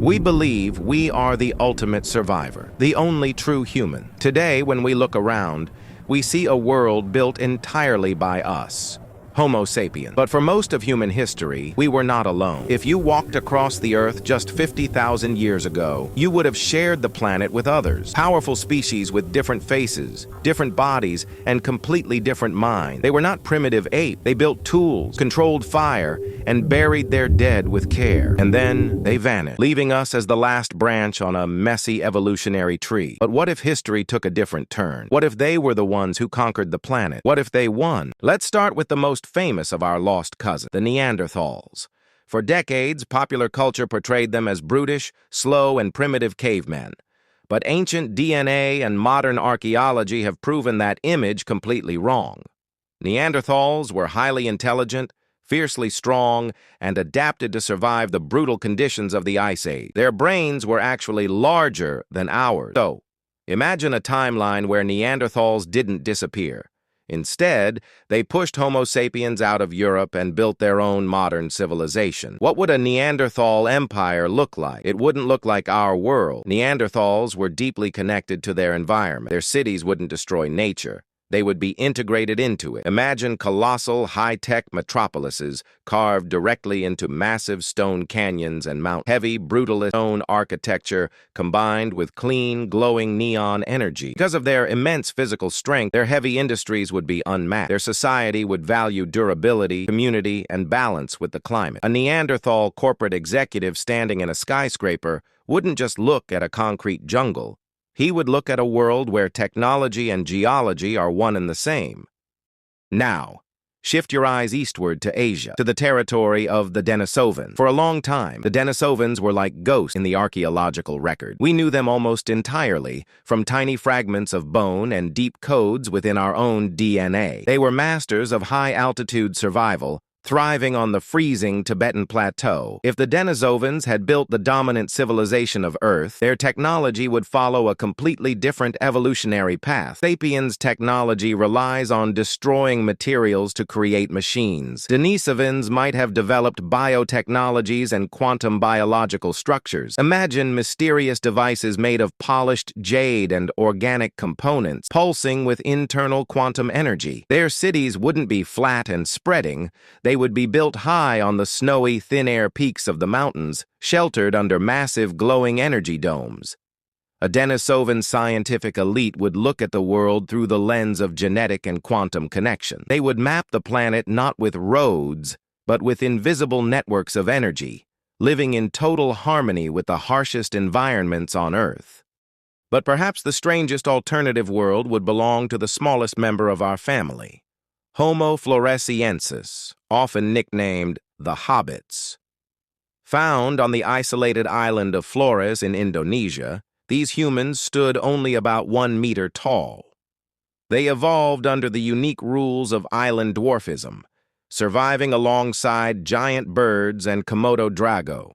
We believe we are the ultimate survivor, the only true human. Today, when we look around, we see a world built entirely by us, Homo sapiens. But for most of human history, we were not alone. If you walked across the Earth just 50,000 years ago, you would have shared the planet with others. Powerful species with different faces, different bodies, and completely different minds. They were not primitive apes. They built tools, controlled fire, and buried their dead with care. And then they vanished, leaving us as the last branch on a messy evolutionary tree. But what if history took a different turn? What if they were the ones who conquered the planet? What if they won? Let's start with the most famous of our lost cousins, the Neanderthals. For decades, popular culture portrayed them as brutish, slow, and primitive cavemen. But ancient DNA and modern archaeology have proven that image completely wrong. Neanderthals were highly intelligent, fiercely strong, and adapted to survive the brutal conditions of the Ice Age. Their brains were actually larger than ours. So, imagine a timeline where Neanderthals didn't disappear. Instead, they pushed Homo sapiens out of Europe and built their own modern civilization. What would a Neanderthal empire look like? It wouldn't look like our world. Neanderthals were deeply connected to their environment. Their cities wouldn't destroy nature. They would be integrated into it. Imagine colossal, high-tech metropolises carved directly into massive stone canyons and mountains. Heavy, brutalist stone architecture combined with clean, glowing neon energy. Because of their immense physical strength, their heavy industries would be unmatched. Their society would value durability, community, and balance with the climate. A Neanderthal corporate executive standing in a skyscraper wouldn't just look at a concrete jungle. He would look at a world where technology and geology are one and the same. Now, shift your eyes eastward to Asia, to the territory of the Denisovans. For a long time, the Denisovans were like ghosts in the archaeological record. We knew them almost entirely, from tiny fragments of bone and deep codes within our own DNA. They were masters of high-altitude survival, thriving on the freezing Tibetan Plateau. If the Denisovans had built the dominant civilization of Earth, their technology would follow a completely different evolutionary path. Sapiens' technology relies on destroying materials to create machines. Denisovans might have developed biotechnologies and quantum biological structures. Imagine mysterious devices made of polished jade and organic components, pulsing with internal quantum energy. Their cities wouldn't be flat and spreading. They would be built high on the snowy, thin-air peaks of the mountains, sheltered under massive glowing energy domes. A Denisovan scientific elite would look at the world through the lens of genetic and quantum connection. They would map the planet not with roads, but with invisible networks of energy, living in total harmony with the harshest environments on Earth. But perhaps the strangest alternative world would belong to the smallest member of our family, Homo floresiensis, often nicknamed the Hobbits. Found on the isolated island of Flores in Indonesia, these humans stood only about 1 meter tall. They evolved under the unique rules of island dwarfism, surviving alongside giant birds and Komodo drago.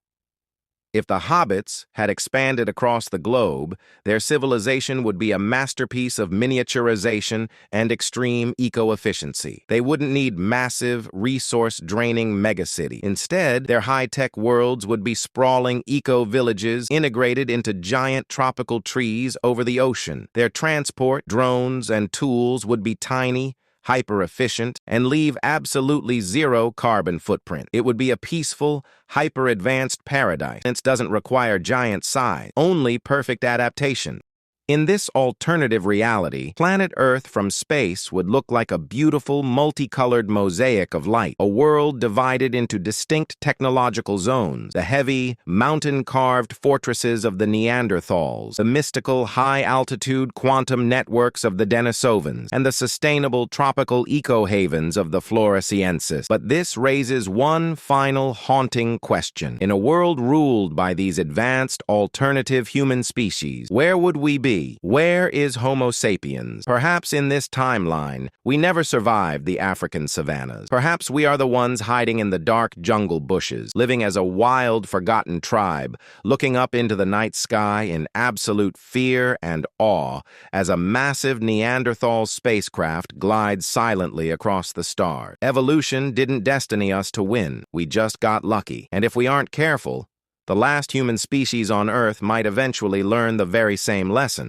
If the hobbits had expanded across the globe, their civilization would be a masterpiece of miniaturization and extreme eco-efficiency. They wouldn't need massive, resource-draining megacities. Instead, their high-tech worlds would be sprawling eco-villages integrated into giant tropical trees over the ocean. Their transport, drones, and tools would be tiny, hyper-efficient, and leave absolutely zero carbon footprint. It would be a peaceful, hyper-advanced paradise. It doesn't require giant size, only perfect adaptation. In this alternative reality, planet Earth from space would look like a beautiful, multicolored mosaic of light, a world divided into distinct technological zones: the heavy, mountain-carved fortresses of the Neanderthals, the mystical, high-altitude quantum networks of the Denisovans, and the sustainable tropical eco-havens of the Floresiensis. But this raises one final haunting question. In a world ruled by these advanced, alternative human species, where would we be? Where is Homo sapiens? Perhaps in this timeline, we never survived the African savannas. Perhaps we are the ones hiding in the dark jungle bushes, living as a wild, forgotten tribe, looking up into the night sky in absolute fear and awe as a massive Neanderthal spacecraft glides silently across the stars. Evolution didn't destiny us to win. We just got lucky. And if we aren't careful, The last human species on Earth might eventually learn the very same lesson.